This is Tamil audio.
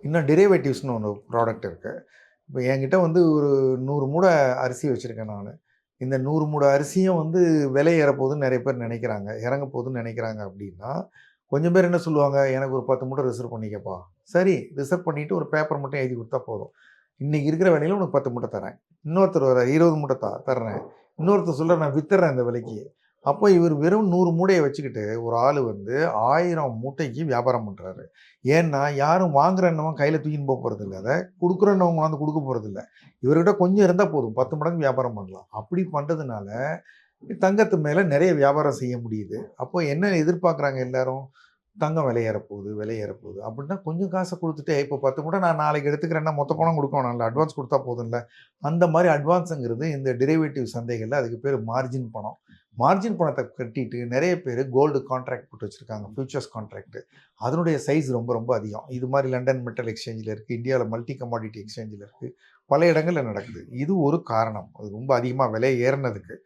இன்னும் டெரிவேட்டிவ்ஸ்னு ஒன்று ப்ராடக்ட் இருக்குது. இப்போ என்கிட்ட வந்து ஒரு 100 மூடை அரிசி வச்சுருக்கேன் நான். இந்த 100 மூடை அரிசியும் வந்து விலை ஏறப்போகுதுன்னு நிறைய பேர் நினைக்கிறாங்க. இறங்க போகுதுன்னு நினைக்கிறாங்க அப்படின்னா, கொஞ்சம் பேர் என்ன சொல்லுவாங்க, எனக்கு ஒரு 10 மூட்டை ரிசர்வ் பண்ணிக்கப்பா. சரி, ரிசர்வ் பண்ணிட்டு ஒரு பேப்பர் மட்டும் எழுதி குடுத்தா போதும். இன்னைக்கு இருக்கிற விலையில உனக்கு 10 மூட்டை தரேன். இன்னொருத்தர் வரார் 20 மூட்டை தர்றேன். இன்னொருத்தர் சொல்றார் நான் வித்துடுறேன் இந்த விலைக்கு. அப்போ இவர் வெறும் 100 மூடைய வச்சுக்கிட்டு ஒரு ஆளு வந்து 1000 மூட்டைக்கு வியாபாரம் பண்றாரு. ஏன்னா, யாரும் வாங்குறன்னவன் கையில தூக்கின்னு போறதில்ல அத. குடுக்குறன்னவங்க கொண்டாந்து குடுக்க போறதில்ல. இவர்கிட்ட கொஞ்சம் இருந்தா போதும். 10 மடங்கு வியாபாரம் பண்ணலாம். அப்படி பண்றதுனால, தங்கத்து மேல நெறைய வியாபாரம் செய்ய முடியுது. அப்போ என்ன எதிர்பார்க்குறாங்க எல்லாரும்? தங்கம் விலை ஏறப்போகுது, விலை ஏறப்போகுது. அப்படின்னா கொஞ்சம் காச குடுத்துட்டு, இப்போ 10 மூட்டை நான் நாளைக்கு எடுத்துக்கிறேன்னா மொத்த பணம் குடுக்க வேணாம்ல. அட்வான்ஸ் குடுத்தா போதும்ல. அந்த மாரி அட்வான்ஸுங்கிறது இந்த டெரிவேட்டிவ் சந்தைகள்ல அதுக்கு பேரு மார்ஜின் பணம். மார்ஜின் பணத்த கட்டிட்டு நெறைய பேரு கோல்டு கான்ட்ராக்ட் போட்டு வச்சிருக்காங்க. Features contract. அதனுடைய சைஸ் ரொம்ப ரொம்ப அதிகம். இது மாரி லண்டன் மெட்டல் எக்ஸ்சேஞ்சுல இருக்கு. இந்தியால மல்டி கமாடிட்டி எக்ஸ்சேஞ்சுல இருக்கு. பல இடங்கள்ல நடக்குது. இது ஒரு காரணம். அது ரொம்ப அதிகமா விலை ஏறுனதுக்கு.